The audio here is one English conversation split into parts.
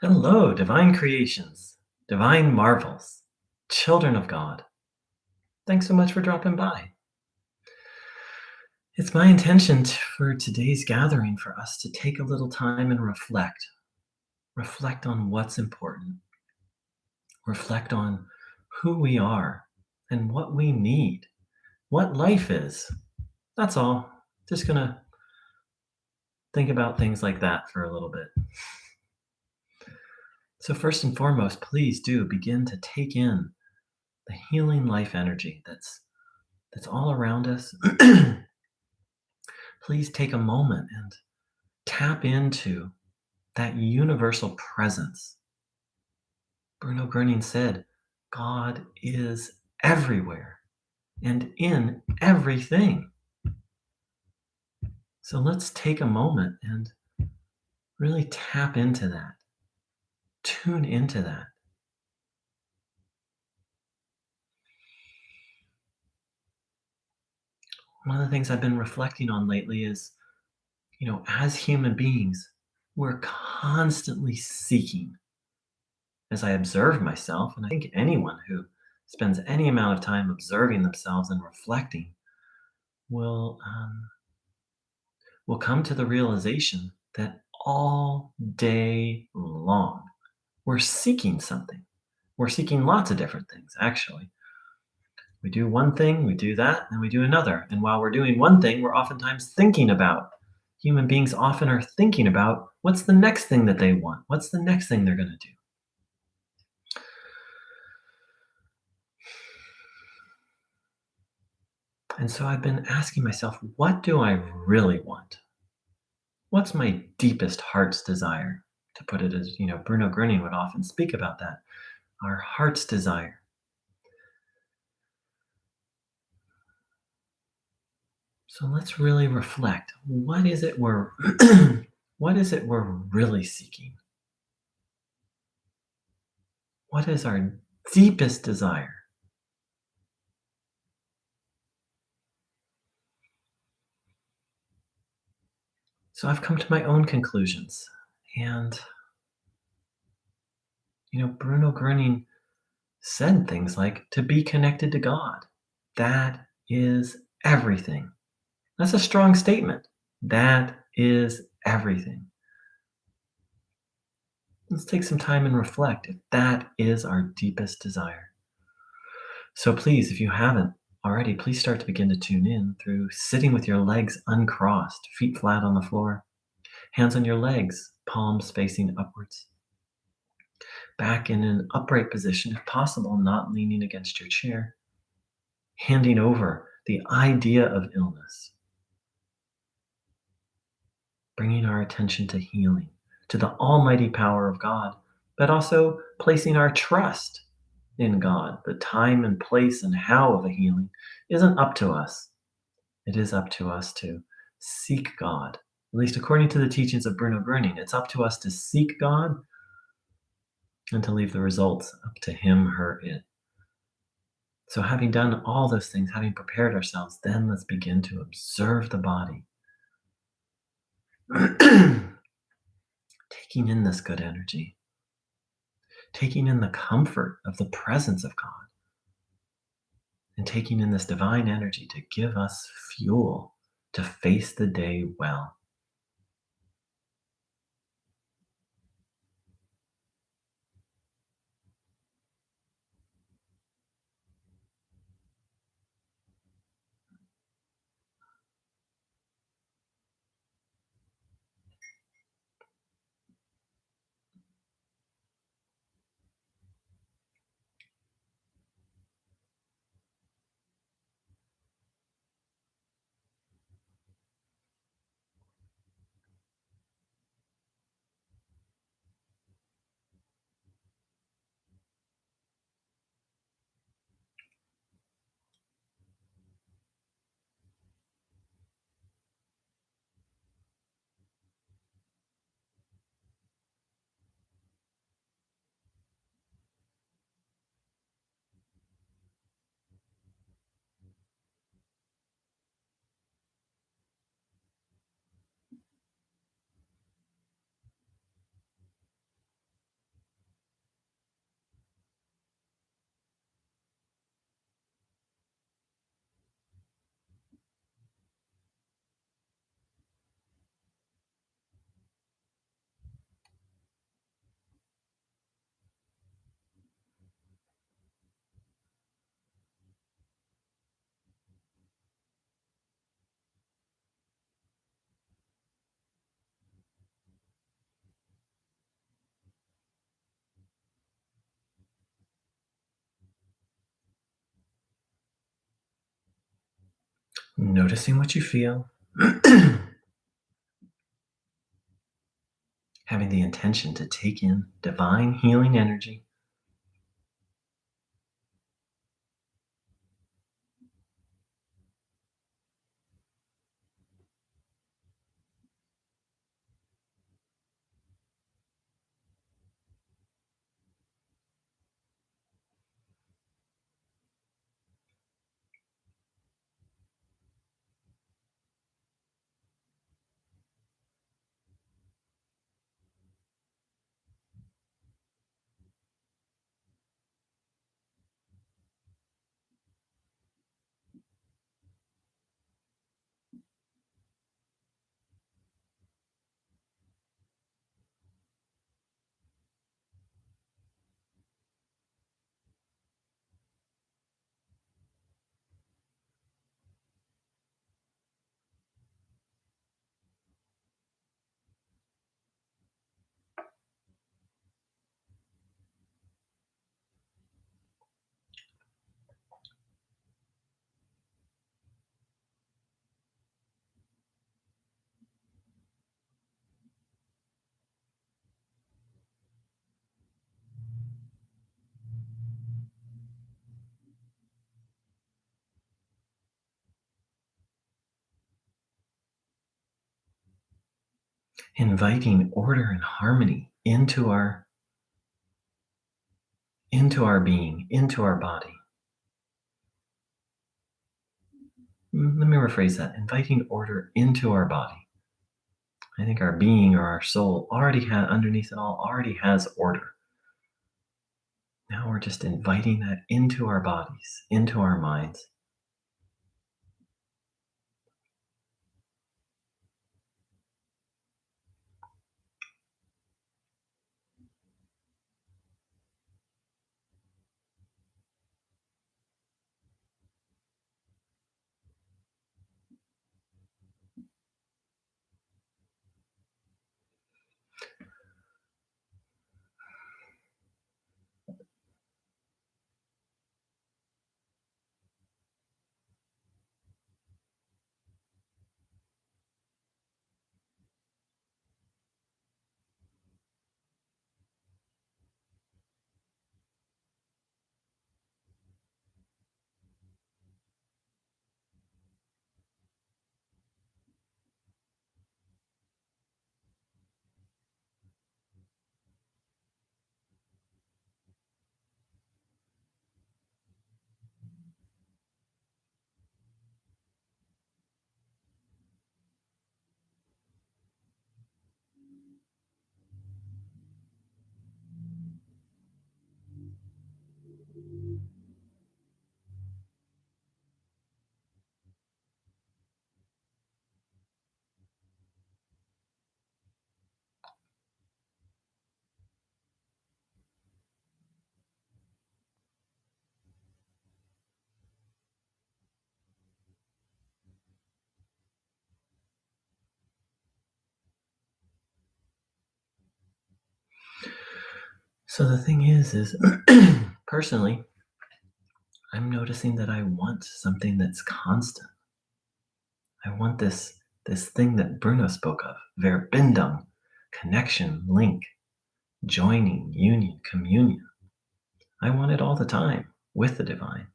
Hello, divine creations, divine marvels, children of God. Thanks so much for dropping by. It's my intention for today's gathering for us to take a little time and reflect on what's important, reflect on who we are and what we need, what life is. That's all. Just gonna think about things like that for a little bit. So, first and foremost, please do begin to take in the healing life energy that's all around us. Please take a moment and tap into that universal presence. Bruno Groening said, God is everywhere and in everything. So let's take a moment and really tap into that, tune into that. One of the things I've been reflecting on lately is, as human beings, we're constantly seeking. As I observe myself, and I think anyone who spends any amount of time observing themselves and reflecting will will come to the realization that all day long we're seeking something. We're seeking lots of different things, actually. We do one thing, we do that, and we do another. And while we're doing one thing, we're oftentimes thinking about. Human beings often are thinking about what's the next thing that they want? What's the next thing they're going to do? And so I've been asking myself, what do I really want? What's my deepest heart's desire? To put it as, Bruno Groening would often speak about that, our heart's desire. So let's really reflect. What is it we're what is it we're really seeking? What is our deepest desire? So I've come to my own conclusions. And Bruno Groening said things like to be connected to God. That is everything. That's a strong statement. That is everything. Let's take some time and reflect if that is our deepest desire. So please, if you haven't already, please start to begin to tune in through sitting with your legs uncrossed, feet flat on the floor, hands on your legs, palms facing upwards. Back in an upright position, if possible, not leaning against your chair. Handing over the idea of illness. Bringing our attention to healing, to the almighty power of God, but also placing our trust in God. The time and place and how of a healing isn't up to us. It is up to us to seek God. At least according to the teachings of Bruno Groening, it's up to us to seek God and to leave the results up to him, her, it. So having done all those things, having prepared ourselves, then let's begin to observe the body. Taking in this good energy. Taking in the comfort of the presence of God. And taking in this divine energy to give us fuel to face the day well. noticing what you feel, having the intention to take in divine healing energy, inviting order and harmony into our being, into our body. Let me rephrase that. Inviting order into our body. I think our being or our soul underneath it all already has order. Now we're just inviting that into our bodies, into our minds. So the thing is personally, I'm noticing that I want something that's constant. I want this thing that Bruno spoke of, verbindung, connection, link, joining, union, communion. I want it all the time with the divine.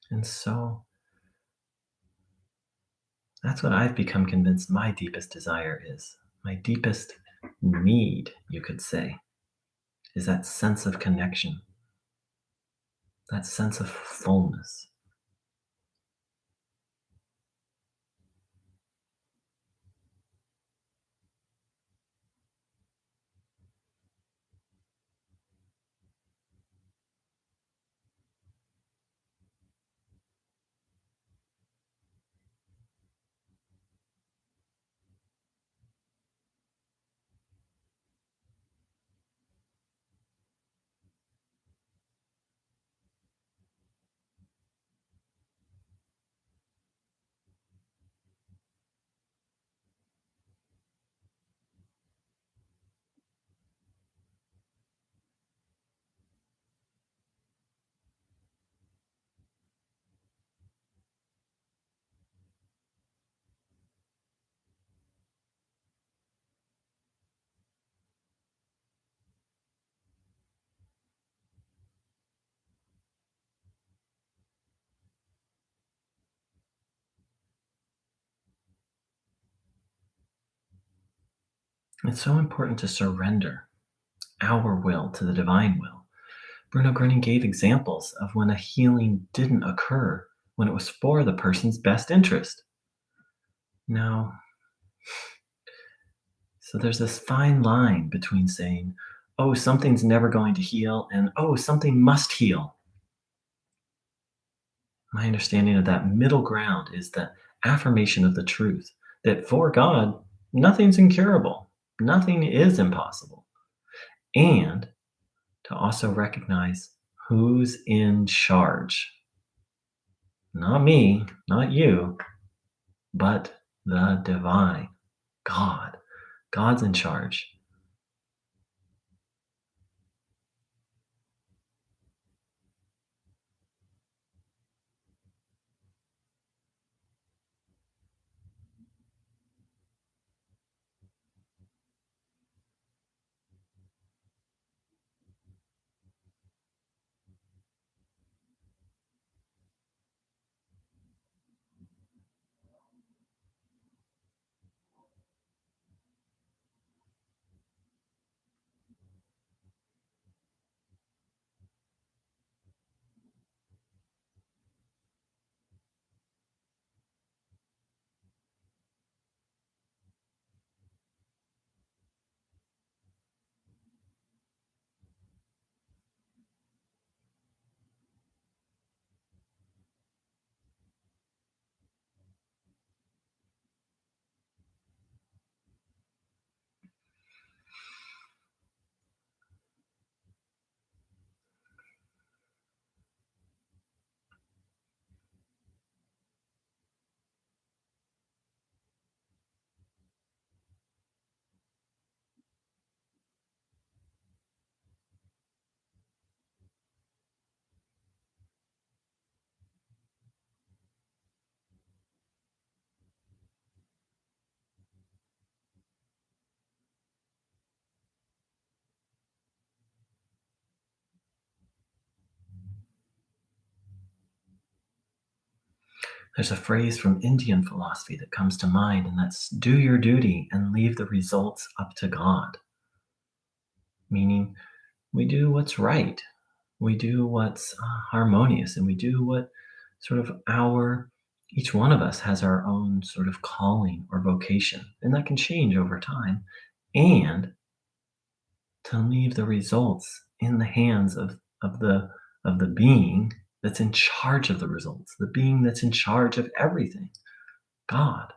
And so that's what I've become convinced my deepest desire is. My deepest need, you could say, is that sense of connection, that sense of fullness. It's so important to surrender our will to the divine will. Bruno Groening gave examples of when a healing didn't occur when it was for the person's best interest. Now, so there's this fine line between saying, oh, something's never going to heal, and oh, something must heal. My understanding of that middle ground is the affirmation of the truth that for God, nothing's incurable, nothing is impossible. And to also recognize who's in charge. Not me, not you, but the divine God. God's in charge. There's a phrase from Indian philosophy that comes to mind, and that's do your duty and leave the results up to God. Meaning, we do what's right, we do what's harmonious, and we do what sort of each one of us has our own sort of calling or vocation, and that can change over time. And to leave the results in the hands of the being that's in charge of the results, the being that's in charge of everything, God.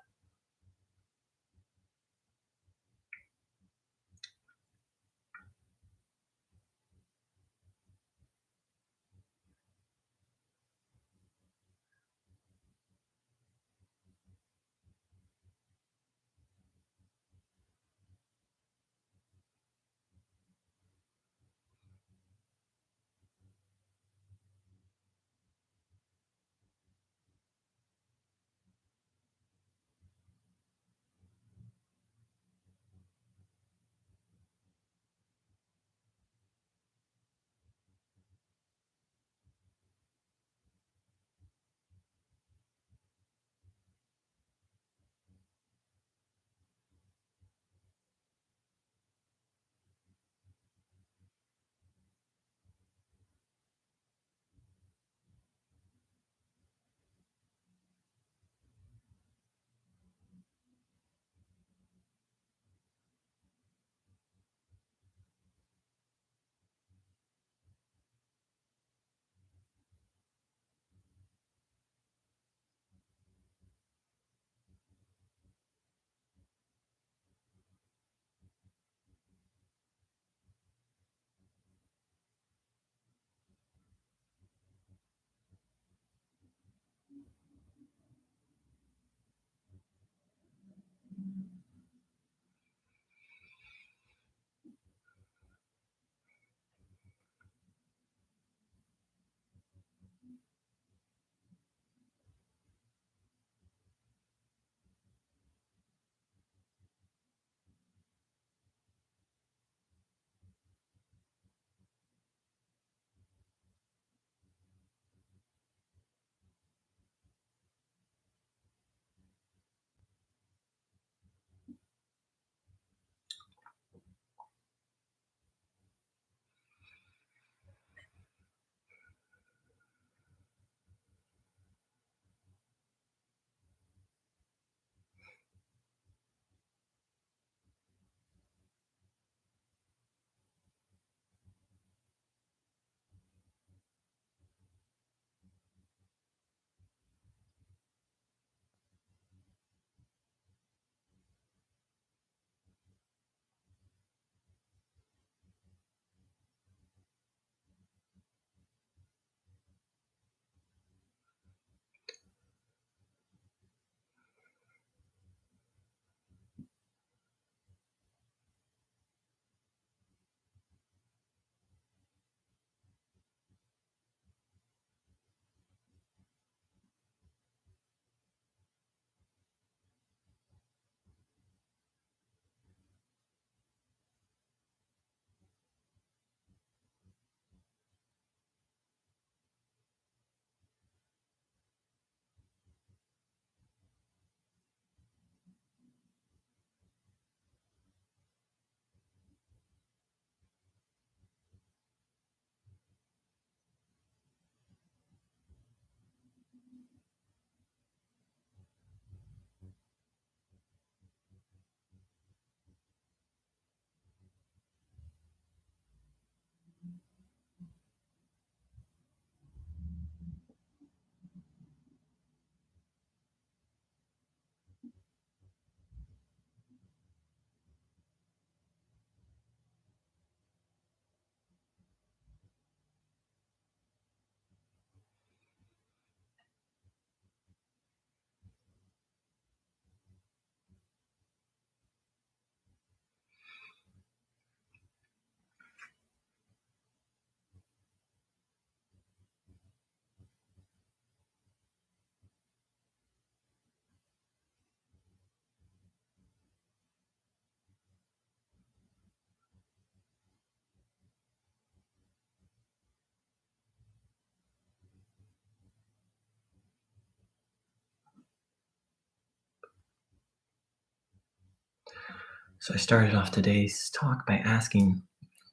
So I started off today's talk by asking,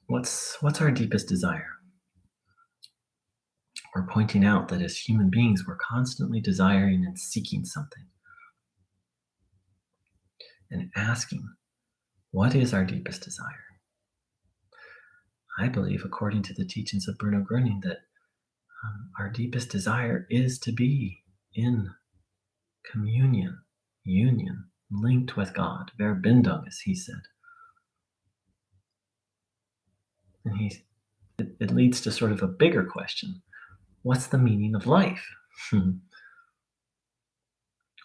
what's our deepest desire? We're pointing out that as human beings, we're constantly desiring and seeking something and asking, what is our deepest desire? I believe, according to the teachings of Bruno Groening, that our deepest desire is to be in communion, union, linked with God, Verbindung, as he said. And it leads to sort of a bigger question. What's the meaning of life?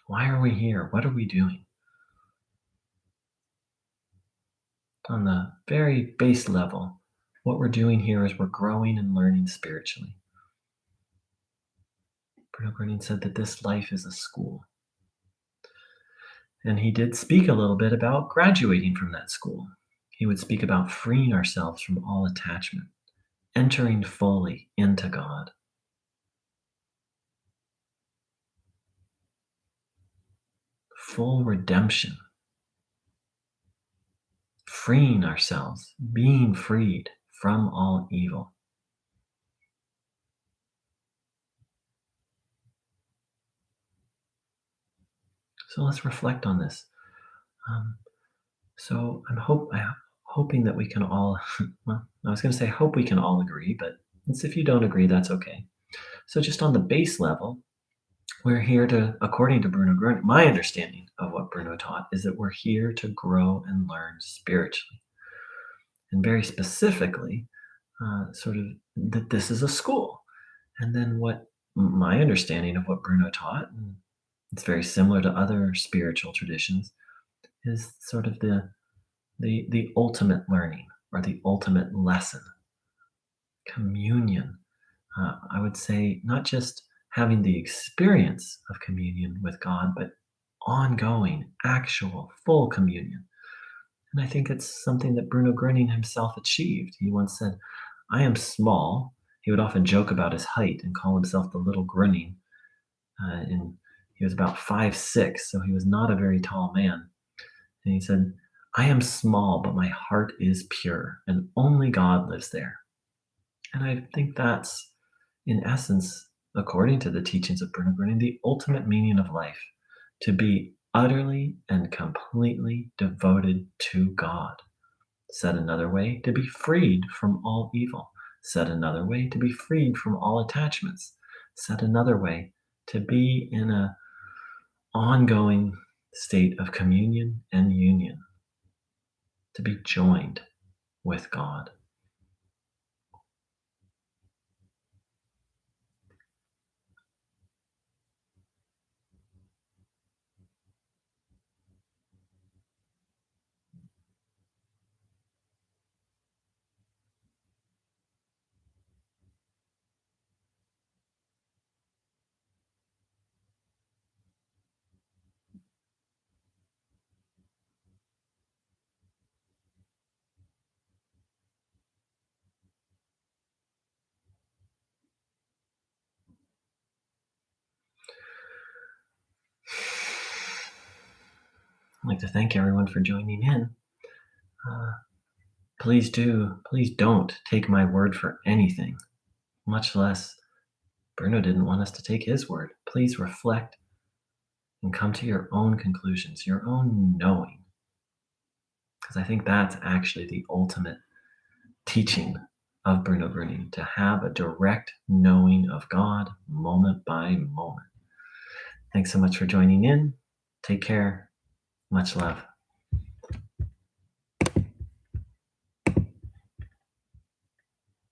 Why are we here? What are we doing? On the very base level, what we're doing here is we're growing and learning spiritually. Bruno Groening said that this life is a school. And he did speak a little bit about graduating from that school. He would speak about freeing ourselves from all attachment, entering fully into God. Full redemption, freeing ourselves, being freed from all evil. So let's reflect on this. So I'm hoping that we can all, well, I was going to say hope we can all agree, but if you don't agree, that's okay. So just on the base level, we're here to, according to Bruno Groening, my understanding of what Bruno taught is that we're here to grow and learn spiritually. And very specifically, sort of that this is a school. And then what my understanding of what Bruno taught, and it's very similar to other spiritual traditions, is sort of the ultimate learning or the ultimate lesson, communion. I would say not just having the experience of communion with God, but ongoing, actual, full communion. And I think it's something that Bruno Groening himself achieved. He once said, I am small. He would often joke about his height and call himself the little Groening. And he was about 5'6", so he was not a very tall man. And he said, I am small, but my heart is pure, and only God lives there. And I think that's, in essence, according to the teachings of Bruno Groening, the ultimate meaning of life, to be utterly and completely devoted to God. Said another way, to be freed from all evil. Said another way, to be freed from all attachments. Said another way, to be in a ongoing state of communion and union, to be joined with God. I'd like to thank everyone for joining in. Please don't take my word for anything, much less Bruno didn't want us to take his word. Please reflect and come to your own conclusions, your own knowing. Because I think that's actually the ultimate teaching of Bruno Groening, to have a direct knowing of God moment by moment. Thanks so much for joining in. Take care. Much love.